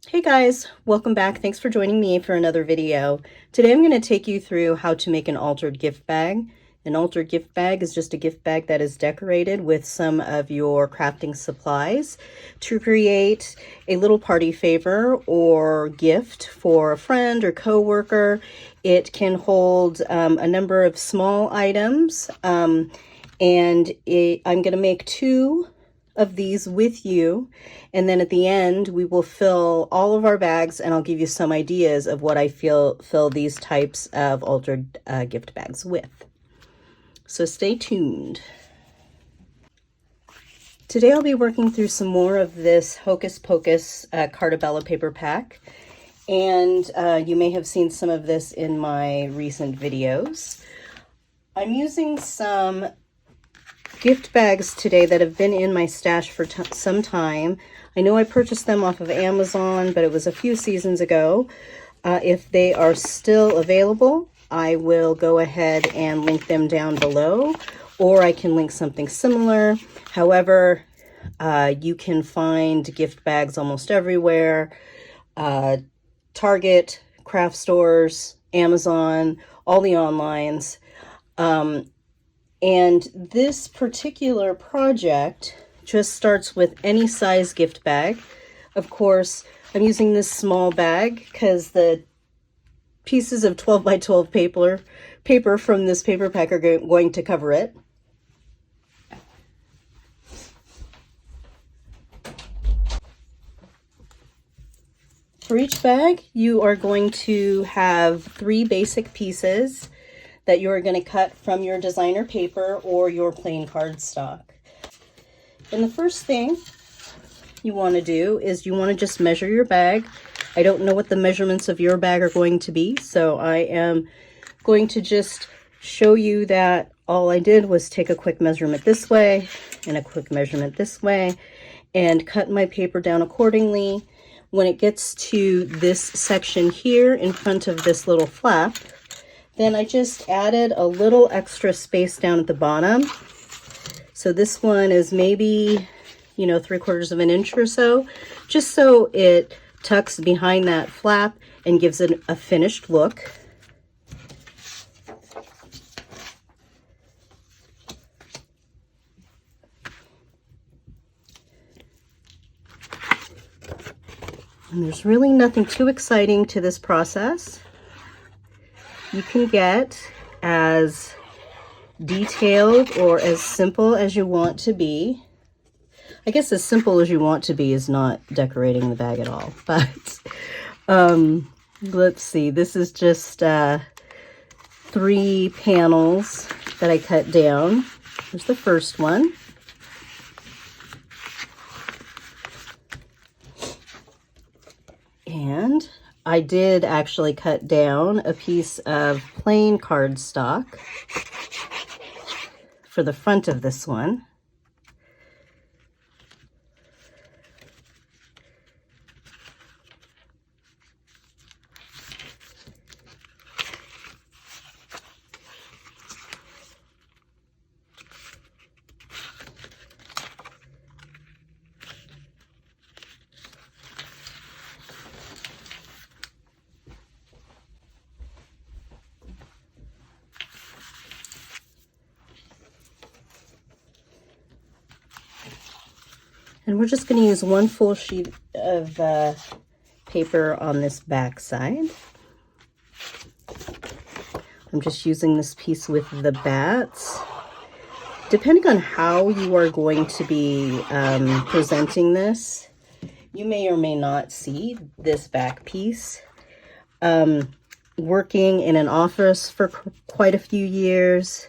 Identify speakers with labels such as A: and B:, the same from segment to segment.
A: Hey guys, welcome back. Thanks for joining me for another video. Today I'm going to take you through how to make an altered gift bag. An altered gift bag is just a gift bag that is decorated with some of your crafting supplies to create a little party favor or gift for a friend or coworker. It can hold a number of small items, and I'm going to make two of these with you, and then at the end we will fill all of our bags, and I'll give you some ideas of what I fill these types of altered gift bags with. So stay tuned. Today I'll be working through some more of this Hocus Pocus Carta paper pack, and you may have seen some of this in my recent videos. I'm using some gift bags today that have been in my stash for some time. I know I purchased them off of Amazon, but it was a few seasons ago. If they are still available, I will go ahead and link them down below, or I can link something similar. However, you can find gift bags almost everywhere. Target, craft stores, Amazon, all the onlines. And this particular project just starts with any size gift bag. Of course, I'm using this small bag because the pieces of 12 by 12 paper from this paper pack are going to cover it. For each bag, you are going to have 3 basic pieces that you're going to cut from your designer paper or your plain cardstock. And the first thing you want to do is you want to just measure your bag. I don't know what the measurements of your bag are going to be, so I am going to just show you that all I did was take a quick measurement this way and a quick measurement this way and cut my paper down accordingly. When it gets to this section here in front of this little flap, then I just added a little extra space down at the bottom. So this one is maybe, 3/4 of an inch or so, just so it tucks behind that flap and gives it a finished look. And there's really nothing too exciting to this process. You can get as detailed or as simple as you want to be. I guess as simple as you want to be is not decorating the bag at all, but let's see. This is just 3 panels that I cut down. Here's the first one. And I did actually cut down a piece of plain cardstock for the front of this one. And we're just going to use 1 full sheet of paper on this back side. I'm just using this piece with the bats. Depending on how you are going to be presenting this, you may or may not see this back piece. Working in an office for quite a few years,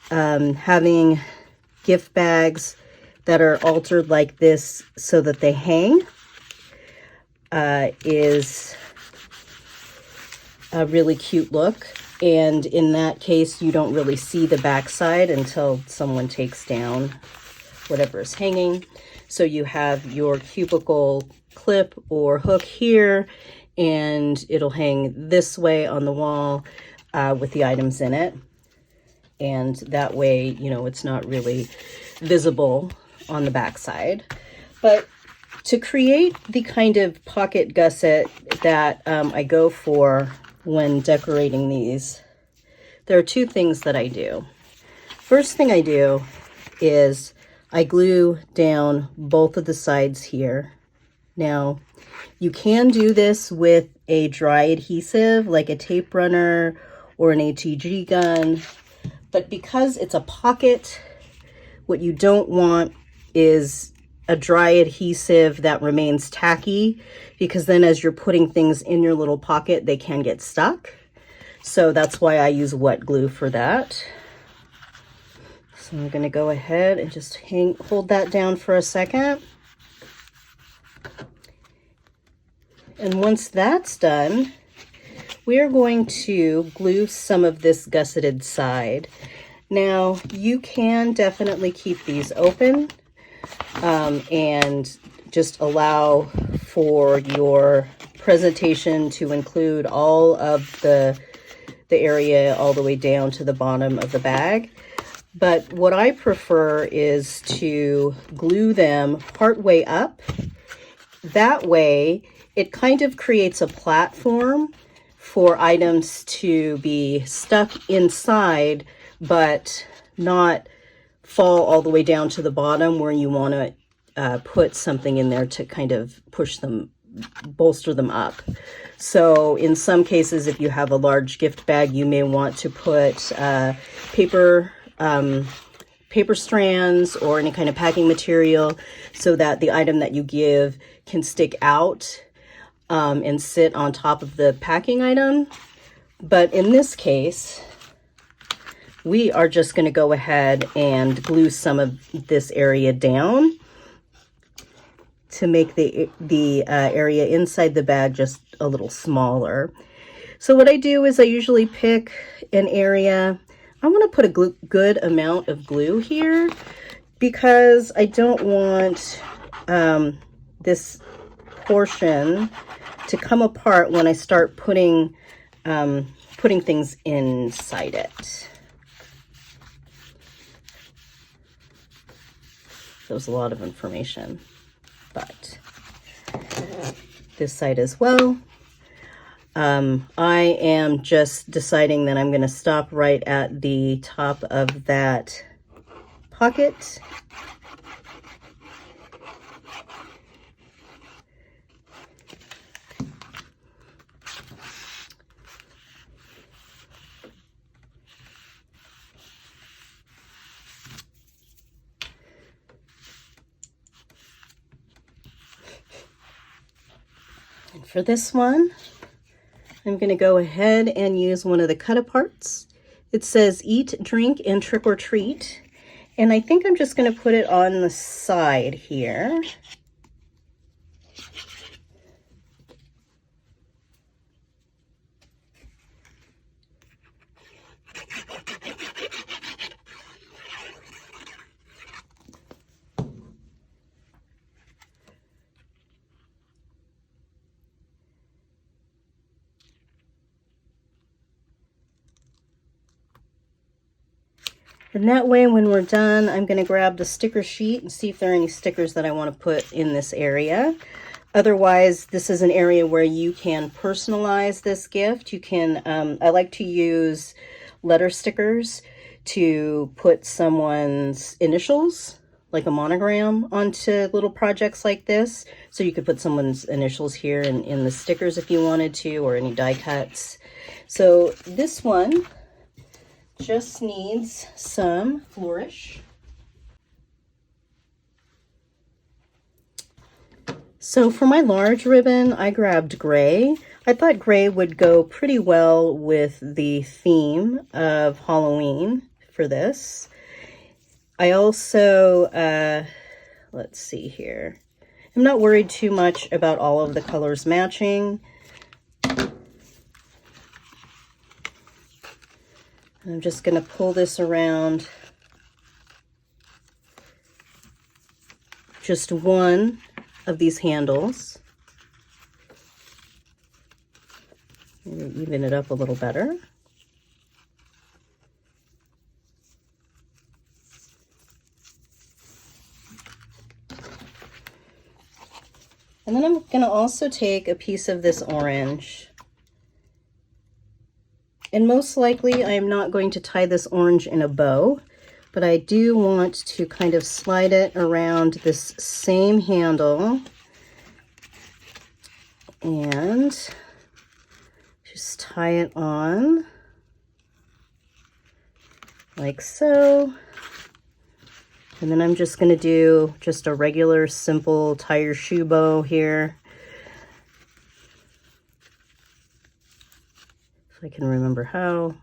A: having gift bags that are altered like this so that they hang is a really cute look. And in that case, you don't really see the backside until someone takes down whatever is hanging. So you have your cubicle clip or hook here, and it'll hang this way on the wall with the items in it. And that way, it's not really visible on the back side. But To create the kind of pocket gusset that I go for when decorating these, there are two things that I do. First thing I do is I glue down both of the sides here. Now, you can do this with a dry adhesive like a tape runner or an HEG gun, but because it's a pocket, what you don't want is a dry adhesive that remains tacky, because then as you're putting things in your little pocket, they can get stuck. So that's why I use wet glue for that. So I'm going to go ahead and just hold that down for a second. And once that's done, we are going to glue some of this gusseted side. Now, you can definitely keep these open and just allow for your presentation to include all of the area all the way down to the bottom of the bag. But what I prefer is to glue them part way up. That way, it kind of creates a platform for items to be stuck inside, but not fall all the way down to the bottom where you want to put something in there to kind of push them, bolster them up. So in some cases, if you have a large gift bag, you may want to put paper strands or any kind of packing material so that the item that you give can stick out and sit on top of the packing item. But in this case, we are just going to go ahead and glue some of this area down to make the area inside the bag just a little smaller. So what I do is I usually pick an area. I want to put a good amount of glue here because I don't want this portion to come apart when I start putting things inside it. That was a lot of information, but this side as well. I am just deciding that I'm going to stop right at the top of that pocket. And for this one, I'm going to go ahead and use one of the cut-aparts. It says eat, drink, and trick or treat. And I think I'm just going to put it on the side here. And that way, when we're done, I'm going to grab the sticker sheet and see if there are any stickers that I want to put in this area. Otherwise, this is an area where you can personalize this gift. You can, I like to use letter stickers to put someone's initials, like a monogram, onto little projects like this. So you could put someone's initials here in the stickers if you wanted to, or any die cuts. So this one just needs some flourish. So for my large ribbon, I grabbed gray. I thought gray would go pretty well with the theme of Halloween for this. I also, let's see here. I'm not worried too much about all of the colors matching. I'm just going to pull this around just one of these handles. Maybe even it up a little better. And then I'm going to also take a piece of this orange. And most likely I am not going to tie this orange in a bow, but I do want to kind of slide it around this same handle and just tie it on like so. And then I'm just going to do just a regular simple tie your shoe bow here. If I can remember how.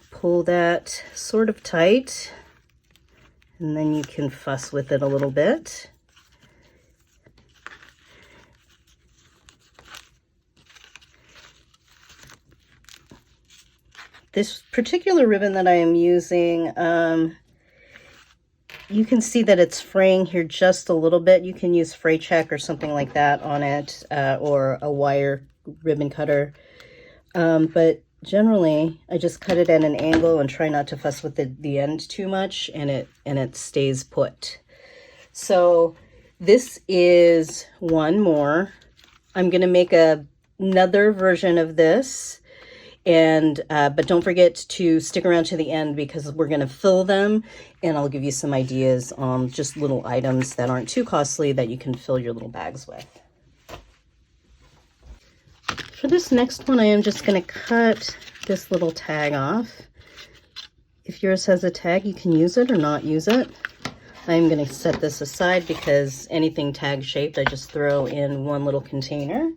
A: Pull that sort of tight, and then you can fuss with it a little bit. This particular ribbon that I am using, you can see that it's fraying here just a little bit. You can use fray check or something like that on it, or a wire ribbon cutter. But generally, I just cut it at an angle and try not to fuss with the end too much, and it stays put. So this is one more. I'm going to make another version of this, and but don't forget to stick around to the end because we're going to fill them, and I'll give you some ideas on just little items that aren't too costly that you can fill your little bags with. For this next one, I am just going to cut this little tag off. If yours has a tag, you can use it or not use it. I'm going to set this aside because anything tag shaped, I just throw in one little container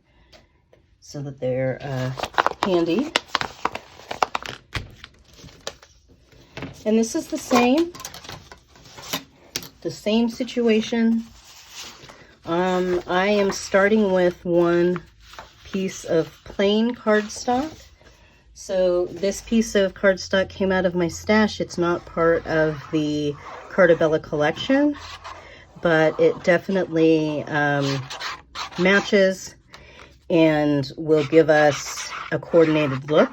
A: so that they're handy. And this is the same situation. I am starting with one piece of plain cardstock. So this piece of cardstock came out of my stash. It's not part of the Carta collection, but it definitely matches and will give us a coordinated look.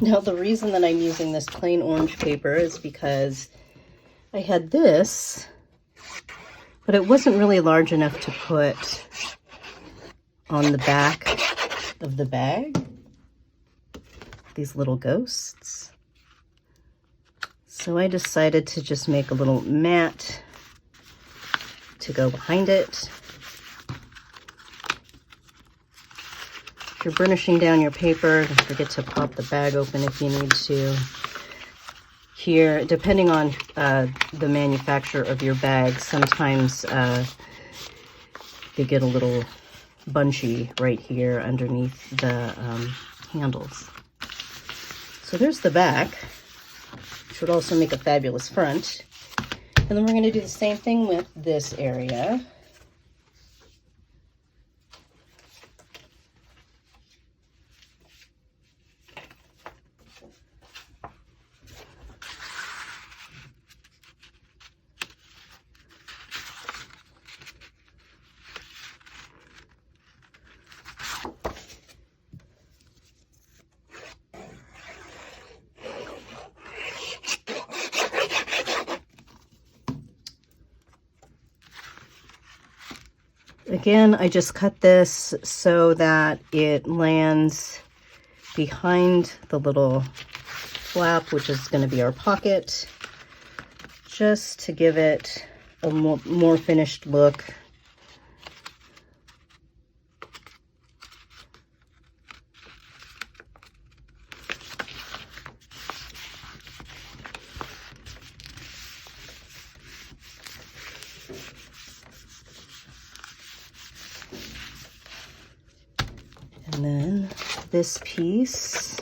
A: Now, the reason that I'm using this plain orange paper is because I had this, but it wasn't really large enough to put on the back of the bag, these little ghosts. So I decided to just make a little mat to go behind it. If you're burnishing down your paper, don't forget to pop the bag open if you need to. Here, depending on the manufacturer of your bag, sometimes they get a little bunchy right here underneath the handles. So there's the back, which would also make a fabulous front. And then we're going to do the same thing with this area. Again, I just cut this so that it lands behind the little flap, which is going to be our pocket, just to give it a more finished look. And then this piece,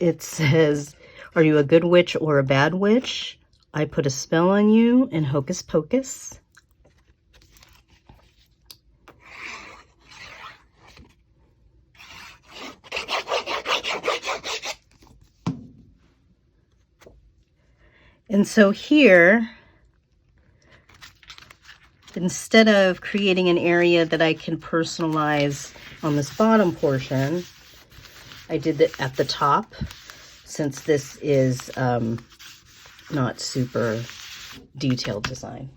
A: it says, "Are you a good witch or a bad witch? I put a spell on you in Hocus Pocus." And so here, instead of creating an area that I can personalize on this bottom portion, I did it at the top, since this is not super detailed design.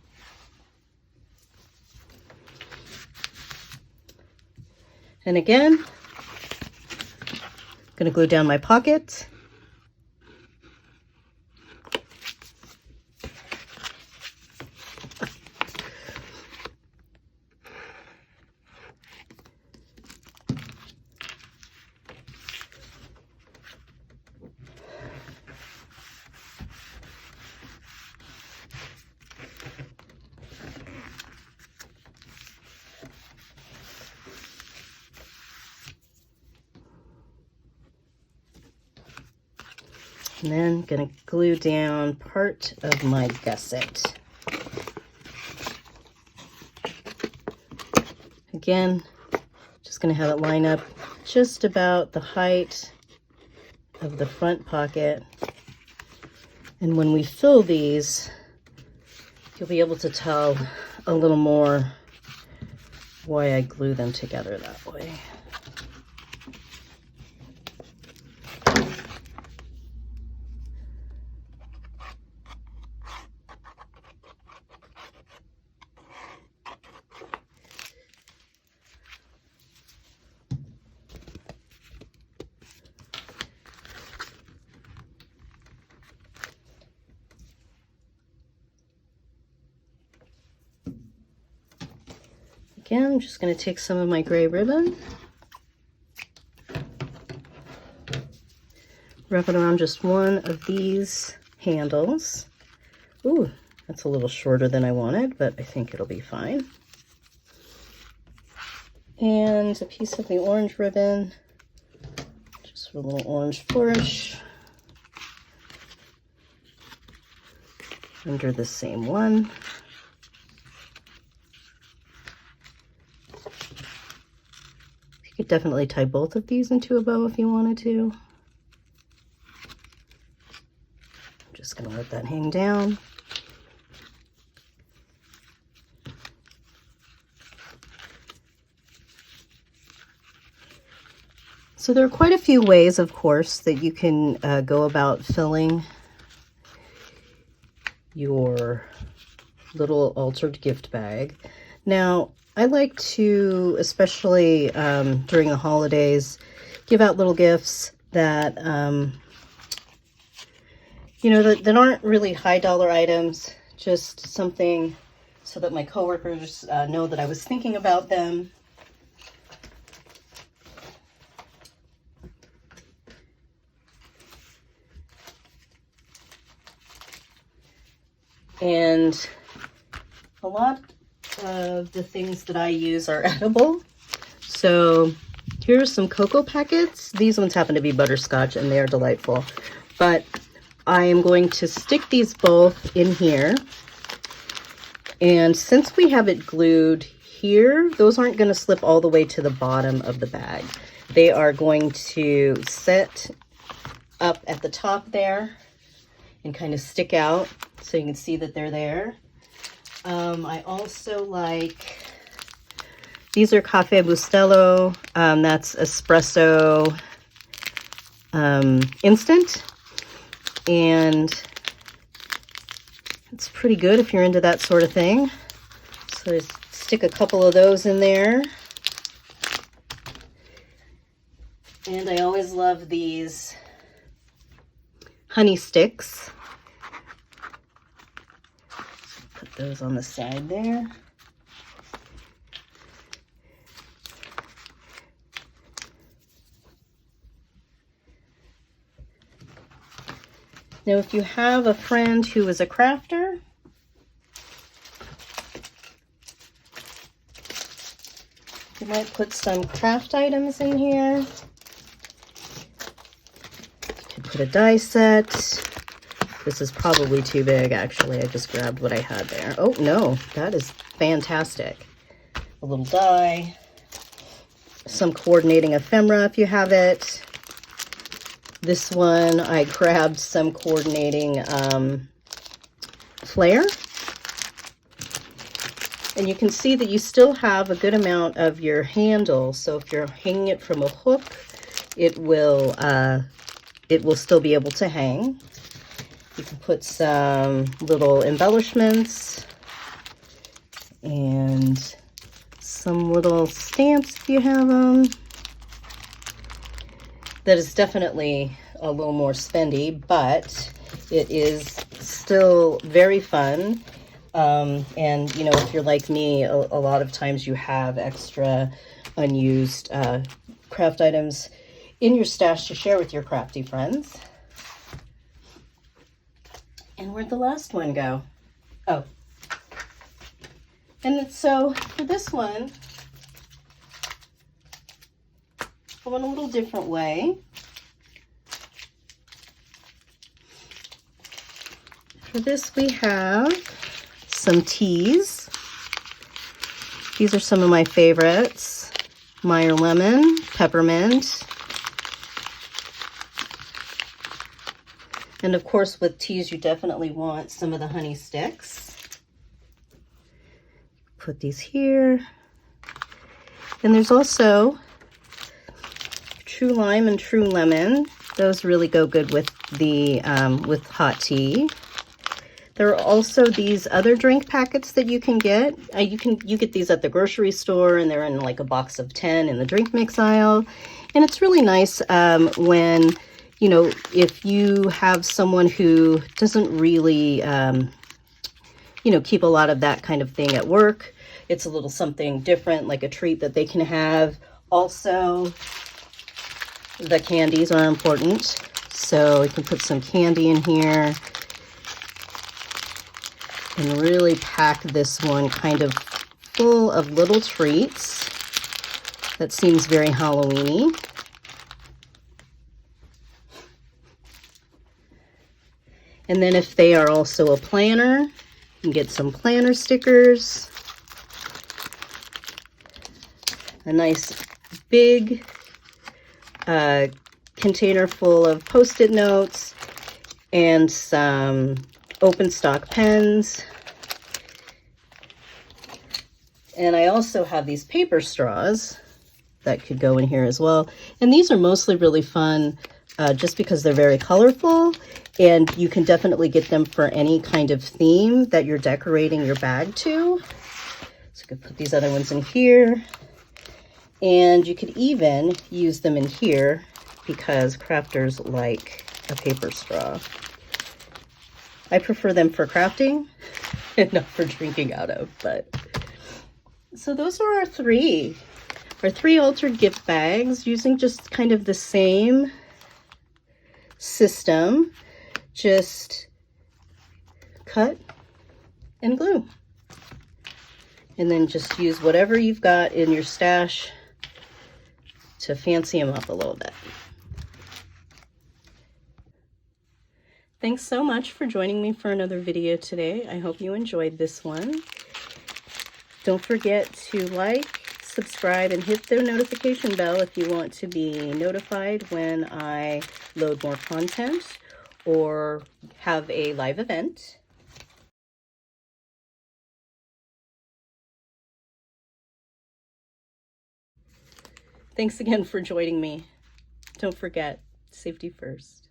A: And again, I'm going to glue down my pocket. And then I'm going to glue down part of my gusset. Again, just going to have it line up just about the height of the front pocket. And when we fill these, you'll be able to tell a little more why I glue them together that way. Again, I'm just going to take some of my gray ribbon, wrap it around just one of these handles. Ooh, that's a little shorter than I wanted, but I think it'll be fine. And a piece of the orange ribbon, just for a little orange flourish, under the same one. You could definitely tie both of these into a bow if you wanted to. I'm just going to let that hang down. So there are quite a few ways, of course, that you can go about filling your little altered gift bag. Now, I like to, especially during the holidays, give out little gifts that, you know, that aren't really high dollar items, just something so that my coworkers know that I was thinking about them. And a lot of the things that I use are edible. So here's some cocoa packets. These ones happen to be butterscotch and they are delightful. But I am going to stick these both in here. And since we have it glued here, those aren't going to slip all the way to the bottom of the bag. They are going to sit up at the top there and kind of stick out so you can see that they're there. I also like, these are Caffè Bustelo, that's espresso instant, and it's pretty good if you're into that sort of thing. So just stick a couple of those in there. And I always love these honey sticks. Put those on the side there. Now, if you have a friend who is a crafter, You might put some craft items in here. You could put a die set. This is probably too big, actually. I just grabbed what I had there. Oh, no, that is fantastic. A little die. Some coordinating ephemera if you have it. This one, I grabbed some coordinating flare. And you can see that you still have a good amount of your handle. So if you're hanging it from a hook, it will still be able to hang. You can put some little embellishments and some little stamps if you have them. That is definitely a little more spendy, but it is still very fun. And, you know, if you're like me, a lot of times you have extra unused craft items in your stash to share with your crafty friends. And where'd the last one go? Oh. And so for this one, I went a little different way. For this we have some teas. These are some of my favorites. Meyer lemon, peppermint. And of course with teas you definitely want some of the honey sticks. Put these here. And there's also true lime and true lemon. Those really go good with the with hot tea. There are also these other drink packets that you can get. You get these at the grocery store, and they're in like a box of 10 in the drink mix aisle. And it's really nice when, you know, if you have someone who doesn't really, you know, keep a lot of that kind of thing at work. It's a little something different, like a treat that they can have. Also, the candies are important. So you can put some candy in here and really pack this one kind of full of little treats. That seems very Halloween-y. And then if they are also a planner, you can get some planner stickers. A nice big container full of Post-it notes and some open stock pens. And I also have these paper straws that could go in here as well. And these are mostly really fun just because they're very colorful, and you can definitely get them for any kind of theme that you're decorating your bag to. So you could put these other ones in here, and you could even use them in here because crafters like a paper straw. I prefer them for crafting and not for drinking out of, but. So those are our three altered gift bags using just kind of the same system, just cut and glue. And then just use whatever you've got in your stash to fancy them up a little bit. Thanks so much for joining me for another video today. I hope you enjoyed this one. Don't forget to like, subscribe, and hit the notification bell if you want to be notified when I load more content or have a live event. Thanks again for joining me. Don't forget, safety first.